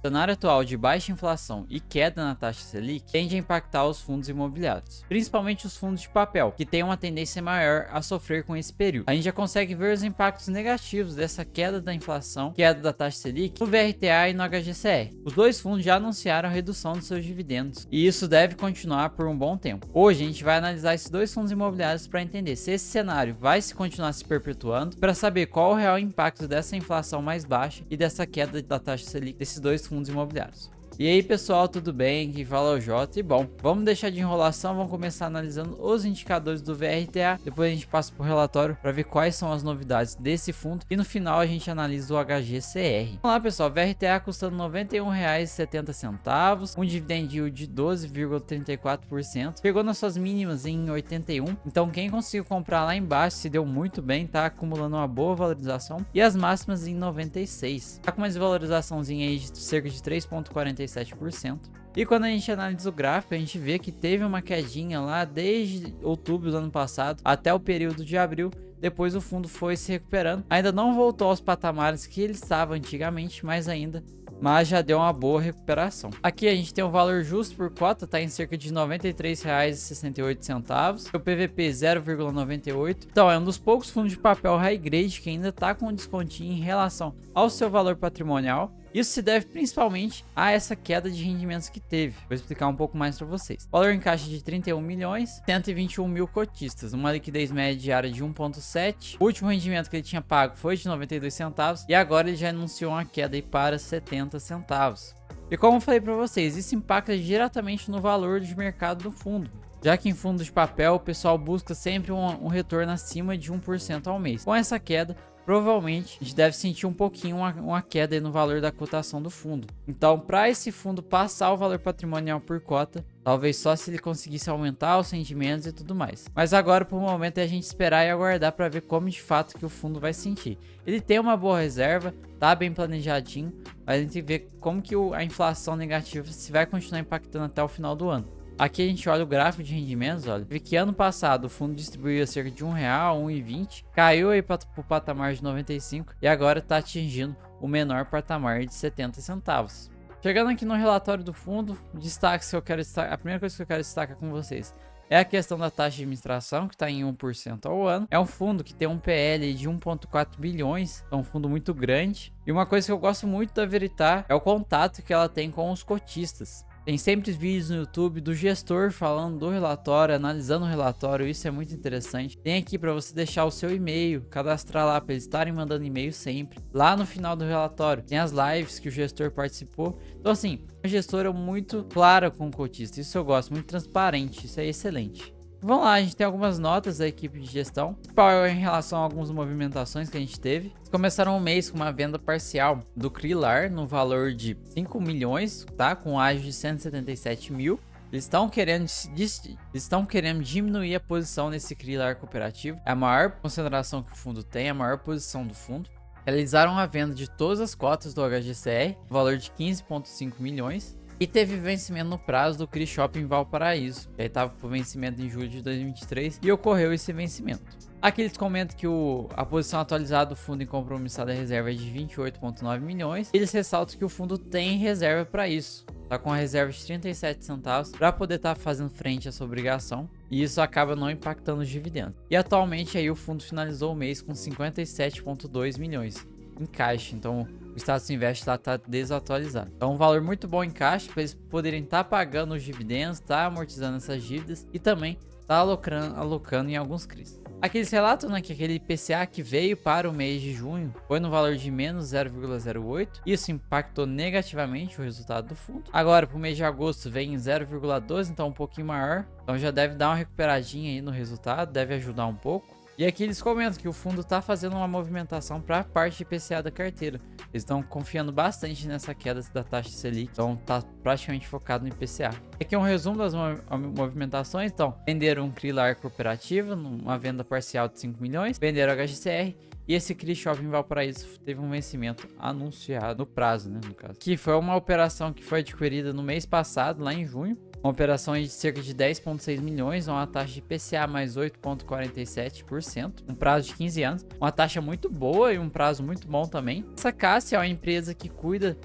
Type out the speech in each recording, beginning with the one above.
O cenário atual de baixa inflação e queda na taxa Selic tende a impactar os fundos imobiliários, principalmente os fundos de papel, que têm uma tendência maior a sofrer com esse período. A gente já consegue ver os impactos negativos dessa queda da inflação, queda da taxa Selic, no VRTA e no HGCR. Os dois fundos já anunciaram a redução dos seus dividendos, e isso deve continuar por um bom tempo. Hoje a gente vai analisar esses dois fundos imobiliários para entender se esse cenário vai se continuar se perpetuando, para saber qual o real impacto dessa inflação mais baixa e dessa queda da taxa Selic desses dois fundos imobiliários. E aí pessoal, tudo bem? Aqui fala o Jota. E bom, vamos deixar de enrolação, vamos começar analisando os indicadores do VRTA, depois a gente passa para o relatório para ver quais são as novidades desse fundo e no final a gente analisa o HGCR. Vamos lá pessoal, VRTA custando R$ 91,70, um dividend yield de 12,34%, chegou nas suas mínimas em 81, então quem conseguiu comprar lá embaixo se deu muito bem, tá acumulando uma boa valorização, e as máximas em 96, tá com uma desvalorizaçãozinha aí de cerca de 3,47%. E quando a gente analisa o gráfico, a gente vê que teve uma quedinha lá desde outubro do ano passado até o período de abril. Depois o fundo foi se recuperando, ainda não voltou aos patamares que ele estava antigamente, mas já deu uma boa recuperação. Aqui a gente tem o valor justo por cota, tá em cerca de R$ 93,68. O PVP 0,98. Então é um dos poucos fundos de papel high grade que ainda tá com um descontinho em relação ao seu valor patrimonial. Isso se deve principalmente a essa queda de rendimentos que teve. Vou explicar um pouco mais para vocês. Valor em caixa de 31 milhões, 121 mil cotistas, uma liquidez média diária de 1,7. O último rendimento que ele tinha pago foi de 92 centavos e agora ele já anunciou uma queda aí para 70 centavos. E como eu falei para vocês, isso impacta diretamente no valor de mercado do fundo, já que em fundos de papel o pessoal busca sempre um retorno acima de 1% ao mês. Com essa queda, provavelmente a gente deve sentir um pouquinho uma queda aí no valor da cotação do fundo. Então, para esse fundo passar o valor patrimonial por cota, talvez só se ele conseguisse aumentar os rendimentos e tudo mais. Mas agora, por um momento, é a gente esperar e aguardar para ver como de fato que o fundo vai sentir. Ele tem uma boa reserva, tá bem planejadinho, mas a gente vê como que a inflação negativa se vai continuar impactando até o final do ano. Aqui a gente olha o gráfico de rendimentos, olha, vê que ano passado o fundo distribuía cerca de R$1, R$1,20, caiu aí para o patamar de 95 e agora está atingindo o menor patamar de 70 centavos. Chegando aqui no relatório do fundo, a primeira coisa que eu quero destacar com vocês é a questão da taxa de administração, que está em 1% ao ano. É um fundo que tem um PL de 1,4 bilhões, é um fundo muito grande. E uma coisa que eu gosto muito da Veritar é o contato que ela tem com os cotistas. Tem sempre vídeos no YouTube do gestor falando do relatório, analisando o relatório, isso é muito interessante. Tem aqui para você deixar o seu e-mail, cadastrar lá para eles estarem mandando e-mail sempre. Lá no final do relatório tem as lives que o gestor participou. Então assim, o gestor é muito claro com o cotista, isso eu gosto, muito transparente, isso é excelente. Vamos lá, a gente tem algumas notas da equipe de gestão, em relação a algumas movimentações que a gente teve. Eles começaram o mês com uma venda parcial do Crilar no valor de 5 milhões, tá? Com ágio de 177 mil. Eles estão querendo diminuir a posição nesse Crilar cooperativo. É a maior concentração que o fundo tem, a maior posição do fundo. Realizaram a venda de todas as cotas do HGCR, no valor de 15,5 milhões. E teve vencimento no prazo do Cri Shopping Valparaíso, que aí estava por vencimento em julho de 2023 e ocorreu esse vencimento. Aqui eles comentam que a posição atualizada do fundo em compromissada reserva é de 28,9 milhões. Eles ressaltam que o fundo tem reserva para isso. Tá com a reserva de 37 centavos para poder estar fazendo frente a essa obrigação. E isso acaba não impactando os dividendos. E atualmente aí o fundo finalizou o mês com 57,2 milhões em caixa. Então o status invest está desatualizado. Então um valor muito bom em caixa para eles poderem estar pagando os dividendos, amortizando essas dívidas e também alocando em alguns CRIs. Aqui eles relatam, né, que aquele IPCA que veio para o mês de junho foi no valor de menos 0,08. Isso impactou negativamente o resultado do fundo. Agora para o mês de agosto vem em 0,12, então um pouquinho maior. Então já deve dar uma recuperadinha aí no resultado, deve ajudar um pouco. E aqui eles comentam que o fundo está fazendo uma movimentação para a parte de IPCA da carteira. Eles estão confiando bastante nessa queda da taxa Selic, então está praticamente focado no IPCA. Aqui é um resumo das movimentações. Então, venderam um Crilar cooperativo, uma venda parcial de 5 milhões, venderam HGCR e esse Cri Shopping Valparaíso teve um vencimento anunciado no prazo, né, no caso. Que foi uma operação que foi adquirida no mês passado, lá em junho. Uma operação de cerca de 10,6 milhões, uma taxa de IPCA mais 8,47%, um prazo de 15 anos, uma taxa muito boa e um prazo muito bom também. Essa Cássia é uma empresa que cuida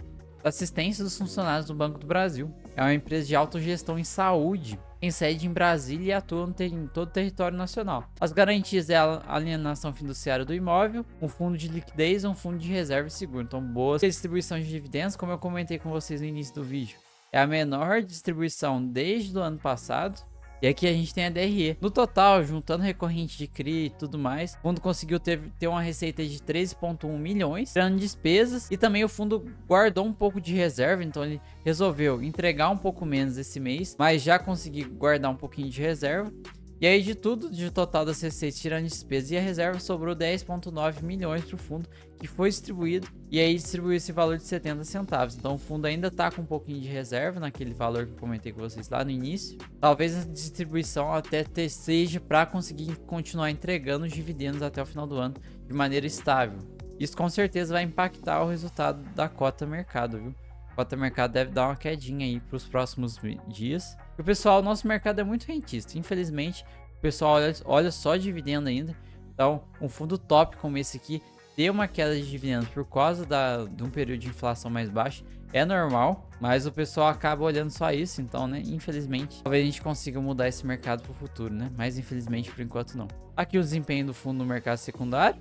assistência dos funcionários do Banco do Brasil. É uma empresa de autogestão em saúde, tem sede em Brasília e atua em todo o território nacional. As garantias é a alienação fiduciária do imóvel, um fundo de liquidez e um fundo de reserva e seguro. Então, boa distribuição de dividendos, como eu comentei com vocês no início do vídeo. É a menor distribuição desde o ano passado. E aqui a gente tem a DRE. No total, juntando recorrente de CRI e tudo mais, o fundo conseguiu ter uma receita de 13,1 milhões, tirando despesas. E também o fundo guardou um pouco de reserva, então ele resolveu entregar um pouco menos esse mês, mas já conseguiu guardar um pouquinho de reserva. E aí de tudo, de total das receitas, tirando despesas e a reserva, sobrou 10,9 milhões para o fundo, que foi distribuído. E aí distribuiu esse valor de 70 centavos. Então o fundo ainda está com um pouquinho de reserva, naquele valor que eu comentei com vocês lá no início. Talvez a distribuição até seja para conseguir continuar entregando os dividendos até o final do ano de maneira estável. Isso com certeza vai impactar o resultado da cota mercado, viu? A cota mercado deve dar uma quedinha aí para os próximos dias. E o pessoal, nosso mercado é muito rentista. Infelizmente, o pessoal olha só dividendo ainda. Então, um fundo top como esse aqui, ter uma queda de dividendos por causa de um período de inflação mais baixo, é normal. Mas o pessoal acaba olhando só isso. Então, né, infelizmente, talvez a gente consiga mudar esse mercado para o futuro, né? Mas infelizmente, por enquanto, não. Aqui o desempenho do fundo no mercado secundário.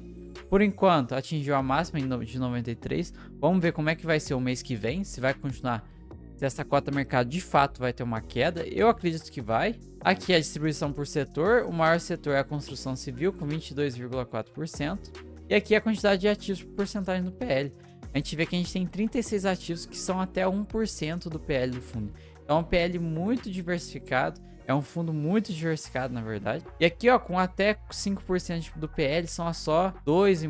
Por enquanto, atingiu a máxima de 93. Vamos ver como é que vai ser o mês que vem. Se vai continuar, se essa cota mercado de fato vai ter uma queda. Eu acredito que vai. Aqui a distribuição por setor. O maior setor é a construção civil, com 22,4%. E aqui a quantidade de ativos por porcentagem do PL. A gente vê que a gente tem 36 ativos que são até 1% do PL do fundo. Então é um PL muito diversificado. É um fundo muito diversificado, na verdade. E aqui, ó, com até 5% do PL, são só dois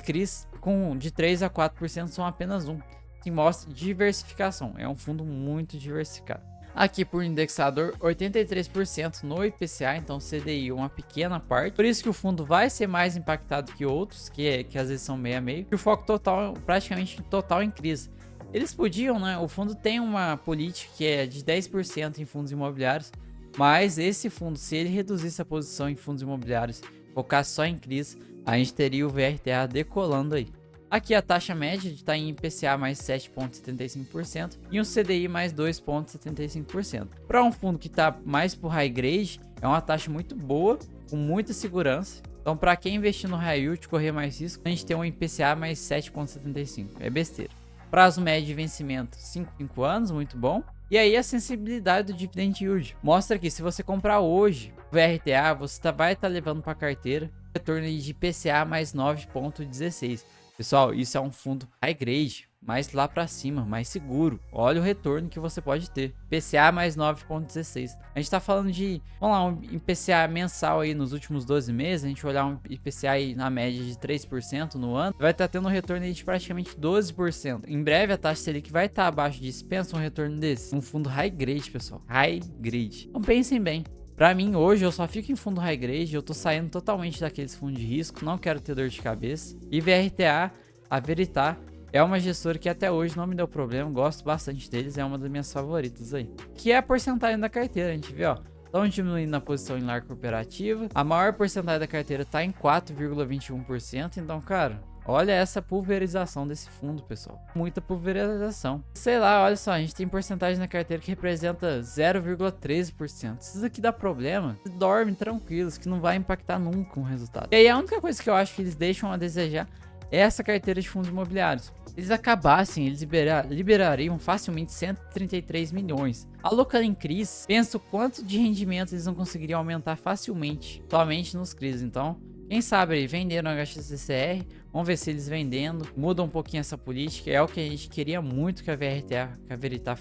CRIs, com de 3 a 4% são apenas um. Que mostra diversificação. É um fundo muito diversificado. Aqui por indexador, 83% no IPCA, então CDI uma pequena parte. Por isso que o fundo vai ser mais impactado que outros, que às vezes são meio a meio. E o foco total, praticamente total em crise. Eles podiam, né? O fundo tem uma política que é de 10% em fundos imobiliários. Mas esse fundo, se ele reduzisse a posição em fundos imobiliários, focar só em CRIs, a gente teria o VRTA decolando aí. Aqui a taxa média está em IPCA mais 7,75% e um CDI mais 2,75%. Para um fundo que está mais para o high grade, é uma taxa muito boa, com muita segurança. Então, para quem investir no high yield, correr mais risco, a gente tem um IPCA mais 7,75%. É besteira. Prazo médio de vencimento, 5 anos, muito bom. E aí a sensibilidade do dividend yield. Mostra que se você comprar hoje o VRTA, você vai estar levando para a carteira retorno de IPCA mais 9,16. Pessoal, isso é um fundo high grade, mais lá para cima, mais seguro. Olha o retorno que você pode ter. IPCA mais 9,16. A gente está falando de, vamos lá, um IPCA mensal aí nos últimos 12 meses. A gente olhar um IPCA aí na média de 3% no ano, vai estar tendo um retorno aí de praticamente 12%. Em breve a taxa Selic vai estar abaixo disso. Pensa um retorno desse. Um fundo high grade, pessoal. High grade. Então pensem bem. Pra mim, hoje, eu só fico em fundo high grade, eu tô saindo totalmente daqueles fundos de risco, não quero ter dor de cabeça. E VRTA, a Veritar, é uma gestora que até hoje não me deu problema, gosto bastante deles, é uma das minhas favoritas aí. Que é a porcentagem da carteira, a gente vê, ó. Estão diminuindo a posição em lar cooperativa, a maior porcentagem da carteira tá em 4,21%, então, cara... Olha essa pulverização desse fundo, pessoal. Muita pulverização. Sei lá, olha só, a gente tem porcentagem na carteira que representa 0,13%. Isso daqui dá problema. Dorme tranquilos, que não vai impactar nunca o resultado. E aí a única coisa que eu acho que eles deixam a desejar é essa carteira de fundos imobiliários. Se eles acabassem, eles liberariam facilmente 133 milhões. Alocando em CRIs, penso quanto de rendimento eles não conseguiriam aumentar facilmente, somente nos CRIs. Então... quem sabe aí, venderam a HXCR, vamos ver se eles vendendo, mudam um pouquinho essa política, é o que a gente queria muito que a VRTA, que a Veritar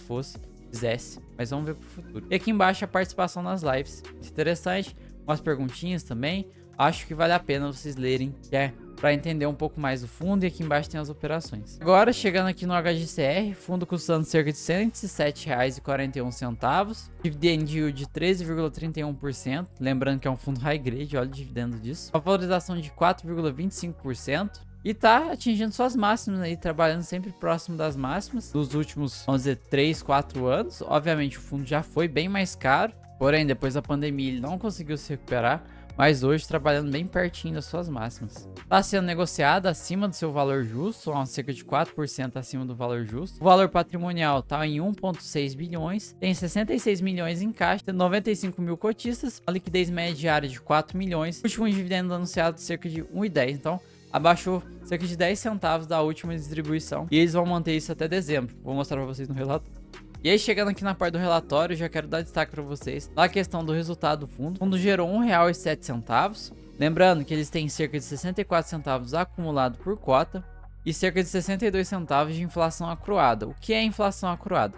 fizesse, mas vamos ver pro futuro. E aqui embaixo a participação nas lives, interessante, umas perguntinhas também, acho que vale a pena vocês lerem, que é para entender um pouco mais do fundo, e aqui embaixo tem as operações. Agora, chegando aqui no HGCR, fundo custando cerca de R$ 107,41, dividend yield de 13,31%, lembrando que é um fundo high grade, olha o dividendo disso, uma valorização de 4,25%, e tá atingindo suas máximas aí, trabalhando sempre próximo das máximas dos últimos, vamos dizer, 3, 4 anos. Obviamente o fundo já foi bem mais caro, porém depois da pandemia ele não conseguiu se recuperar. mas hoje trabalhando bem pertinho das suas máximas. Está sendo negociada acima do seu valor justo, cerca de 4% acima do valor justo. O valor patrimonial está em 1,6 bilhões, tem 66 milhões em caixa, tem 95 mil cotistas, a liquidez média diária de 4 milhões, o último dividendo anunciado cerca de 1,10, então abaixou cerca de 10 centavos da última distribuição e eles vão manter isso até dezembro. Vou mostrar para vocês no relatório. E aí, chegando aqui na parte do relatório, já quero dar destaque para vocês na questão do resultado do fundo. O fundo gerou R$ 1,07. Lembrando que eles têm cerca de 64 centavos acumulado por cota e cerca de 62 centavos de inflação acruada. O que é inflação acruada?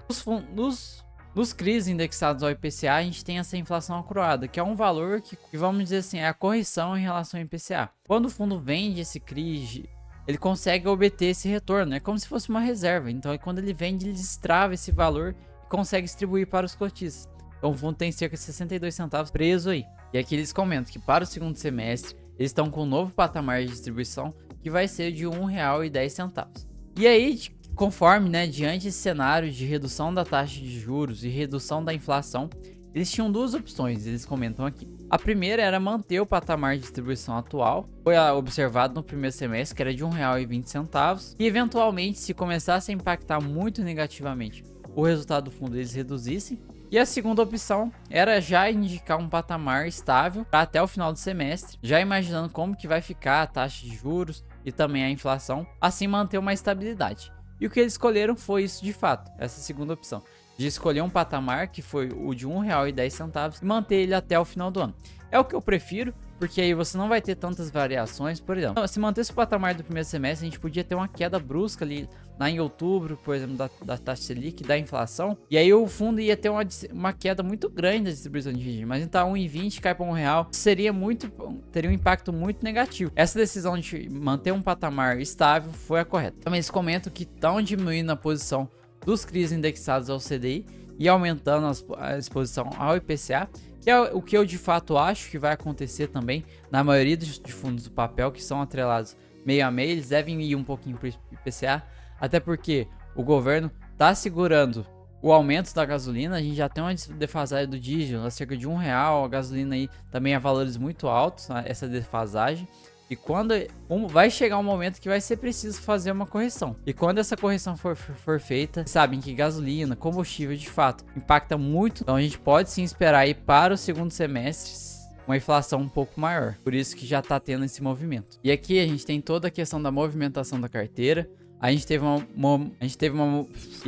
Nos CRIs indexados ao IPCA, a gente tem essa inflação acruada, que é um valor que vamos dizer assim, é a correção em relação ao IPCA. Quando o fundo vende esse CRI, ele consegue obter esse retorno, é como se fosse uma reserva. Então, quando ele vende, ele destrava esse valor e consegue distribuir para os cotistas. Então, o fundo tem cerca de 62 centavos preso aí. E aqui eles comentam que para o segundo semestre, eles estão com um novo patamar de distribuição que vai ser de R$ 1,10. E aí, conforme, né, diante desse cenário de redução da taxa de juros e redução da inflação, eles tinham duas opções, eles comentam aqui. A primeira era manter o patamar de distribuição atual, foi observado no primeiro semestre, que era de R$ 1,20, e eventualmente, se começasse a impactar muito negativamente o resultado do fundo, eles reduzissem. E a segunda opção era já indicar um patamar estável para até o final do semestre, já imaginando como que vai ficar a taxa de juros e também a inflação, assim manter uma estabilidade. E o que eles escolheram foi isso de fato, essa segunda opção, de escolher um patamar que foi o de R$ 1,10 e manter ele até o final do ano. É o que eu prefiro, porque aí você não vai ter tantas variações. Por exemplo, se mantesse o patamar do primeiro semestre, a gente podia ter uma queda brusca ali lá em outubro, por exemplo, da taxa Selic, da inflação. E aí o fundo ia ter uma queda muito grande da distribuição de rendimento. Mas então 1,20 cai para R$ 1,00, teria um impacto muito negativo. Essa decisão de manter um patamar estável foi a correta. Também eles comentam que estão diminuindo a posição dos CRIs indexados ao CDI e aumentando a exposição ao IPCA, que é o que eu de fato acho que vai acontecer também na maioria de fundos do papel que são atrelados meio a meio. Eles devem ir um pouquinho para o IPCA, até porque o governo está segurando o aumento da gasolina. A gente já tem uma defasagem do diesel a cerca de R$ 1, a gasolina aí também a valores muito altos, né, essa defasagem. E quando vai chegar um momento que vai ser preciso fazer uma correção. E quando essa correção for feita, sabem que gasolina, combustível de fato impacta muito. Então a gente pode sim esperar aí para o segundo semestre uma inflação um pouco maior. Por isso que já está tendo esse movimento. E aqui a gente tem toda a questão da movimentação da carteira. E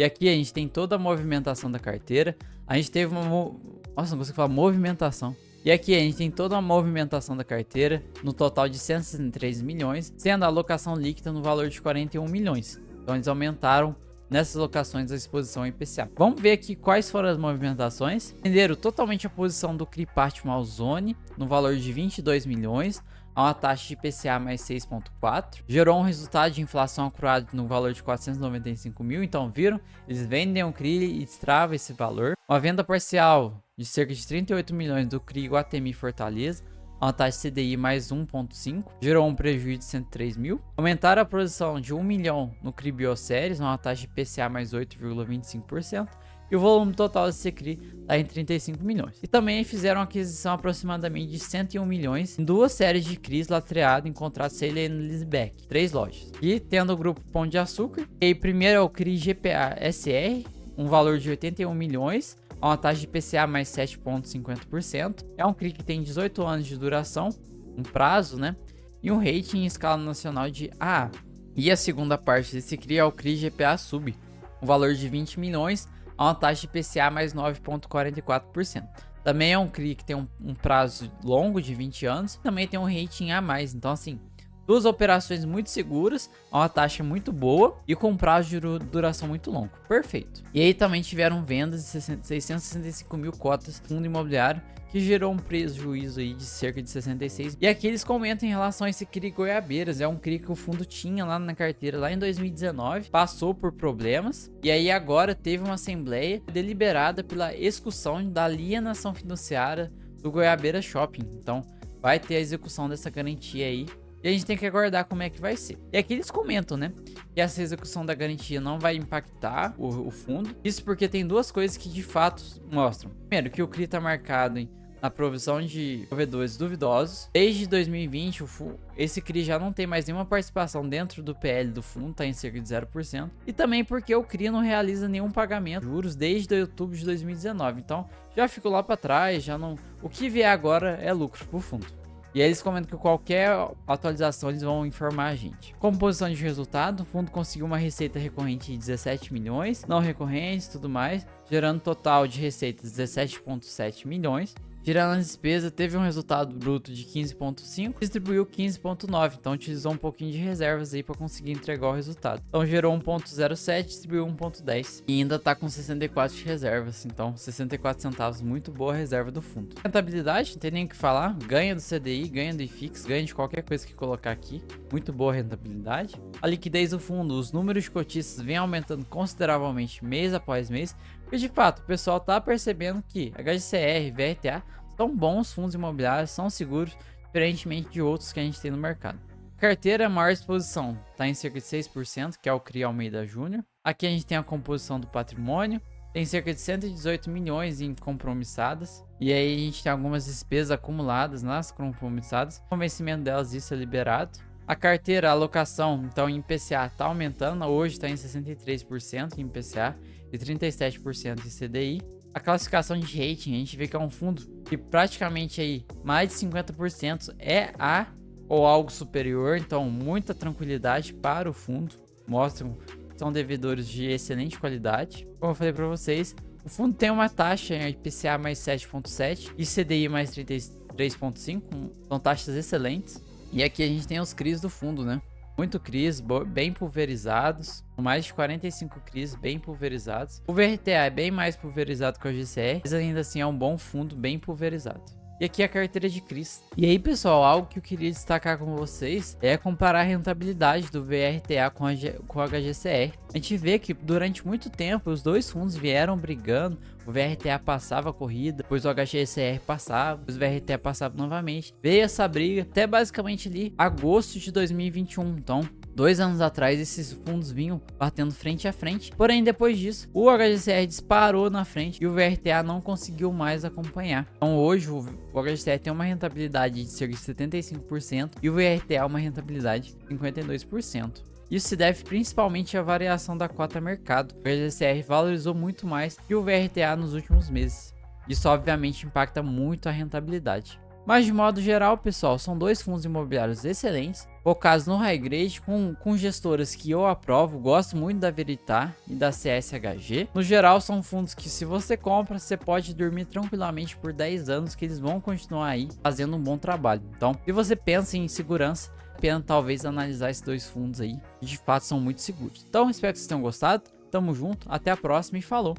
aqui a gente tem toda a movimentação da carteira. A gente teve nossa, não consigo falar movimentação. E aqui a gente tem toda a movimentação da carteira no total de 163 milhões, sendo a alocação líquida no valor de 41 milhões. Então eles aumentaram nessas locações a exposição ao IPCA. Vamos ver aqui quais foram as movimentações. Venderam totalmente a posição do CRI Pátimo Zone no valor de 22 milhões, a uma taxa de IPCA mais 6,4. Gerou um resultado de inflação acurado no valor de 495 mil. Então viram? Eles vendem o CRI e destravam esse valor. Uma venda parcial de cerca de 38 milhões do CRI Iguatemi Fortaleza, a uma taxa de CDI mais 1,5, gerou um prejuízo de 103 mil. Aumentaram a produção de 1 milhão no CRI Bioséries, uma taxa de IPCA mais 8,25%. E o volume total desse CRI está em 35 milhões. E também fizeram uma aquisição aproximadamente de 101 milhões em duas séries de CRIs lastreados em contrato sale and leaseback, 3 lojas. E tendo o grupo Pão de Açúcar, e primeiro é o CRI GPA SR, um valor de 81 milhões, a uma taxa de IPCA mais 7,50%. É um CRI que tem 18 anos de duração, um prazo, né? E um rating em escala nacional de AA. E a segunda parte desse CRI é o CRI GPA Sub, um valor de 20 milhões, a uma taxa de IPCA mais 9,44%. Também é um CRI que tem um prazo longo de 20 anos, também tem um rating A+. Então assim, duas operações muito seguras, a uma taxa muito boa e com um prazo de duração muito longo. Perfeito. E aí também tiveram vendas de 665 mil cotas do fundo imobiliário, que gerou um prejuízo aí de cerca de 66. E aqui eles comentam em relação a esse CRI Goiabeiras. É um CRI que o fundo tinha lá na carteira lá em 2019, passou por problemas e aí agora teve uma assembleia deliberada pela execução da alienação fiduciária do Goiabeira Shopping. Então vai ter a execução dessa garantia aí. E a gente tem que aguardar como é que vai ser. E aqui eles comentam, né, que essa execução da garantia não vai impactar o fundo. Isso porque tem duas coisas que de fato mostram. Primeiro, que o CRI está marcado na provisão de provedores duvidosos. Desde 2020, esse CRI já não tem mais nenhuma participação dentro do PL do fundo, está em cerca de 0%. E também porque o CRI não realiza nenhum pagamento de juros desde outubro de 2019. Então já ficou lá para trás, já não. O que vier agora é lucro para o fundo. E aí eles comentam que qualquer atualização eles vão informar a gente. Composição de resultado, o fundo conseguiu uma receita recorrente de 17 milhões, não recorrentes e tudo mais, gerando total de receitas 17,7 milhões. Tirando a despesa, teve um resultado bruto de 15,5, distribuiu 15,9, então utilizou um pouquinho de reservas aí para conseguir entregar o resultado. Então gerou 1,07, distribuiu 1,10 e ainda tá com 64 de reservas, então 64 centavos, muito boa a reserva do fundo. Rentabilidade, não tem nem o que falar, ganha do CDI, ganha do IFIX, ganha de qualquer coisa que colocar aqui, muito boa a rentabilidade. A liquidez do fundo, os números de cotistas vêm aumentando consideravelmente mês após mês, e de fato o pessoal tá percebendo que HGCR, VRTA são bons fundos imobiliários, são seguros, diferentemente de outros que a gente tem no mercado. Carteira, maior exposição, está em cerca de 6%, que é o CRI Almeida Júnior. Aqui a gente tem a composição do patrimônio, tem cerca de 118 milhões em compromissadas. E aí a gente tem algumas despesas acumuladas nas compromissadas. O vencimento delas, isso é liberado. A carteira, a alocação, então em IPCA está aumentando, hoje está em 63% em IPCA e 37% em CDI. A classificação de rating, a gente vê que é um fundo que praticamente aí mais de 50% é A ou algo superior, então muita tranquilidade para o fundo, mostram que são devedores de excelente qualidade. Como eu falei para vocês, o fundo tem uma taxa em IPCA mais 7,7 e CDI mais 33,5, são taxas excelentes. E aqui a gente tem os CRIs do fundo, né? Muito CRIs, bem pulverizados, mais de 45 CRIs bem pulverizados. O VRTA é bem mais pulverizado que o GCR, mas ainda assim é um bom fundo bem pulverizado. E aqui a carteira de CRIs. E aí, pessoal, algo que eu queria destacar com vocês é comparar a rentabilidade do VRTA com o HGCR. A gente vê que durante muito tempo os dois fundos vieram brigando. O VRTA passava a corrida, depois o HGCR passava, depois o VRTA passava novamente. Veio essa briga até basicamente ali agosto de 2021. Então, 2 anos atrás, esses fundos vinham batendo frente a frente. Porém, depois disso, o HGCR disparou na frente e o VRTA não conseguiu mais acompanhar. Então, hoje, o HGCR tem uma rentabilidade de cerca de 75% e o VRTA uma rentabilidade de 52%. Isso se deve principalmente à variação da cota mercado. O HGCR valorizou muito mais que o VRTA nos últimos meses. Isso, obviamente, impacta muito a rentabilidade. Mas de modo geral, pessoal, são dois fundos imobiliários excelentes, focados no high grade, com gestoras que eu aprovo, gosto muito da Veritar e da CSHG. No geral, são fundos que se você compra, você pode dormir tranquilamente por 10 anos, que eles vão continuar aí fazendo um bom trabalho. Então, se você pensa em segurança, é pena talvez analisar esses dois fundos aí, que de fato são muito seguros. Então, espero que vocês tenham gostado, tamo junto, até a próxima e falou!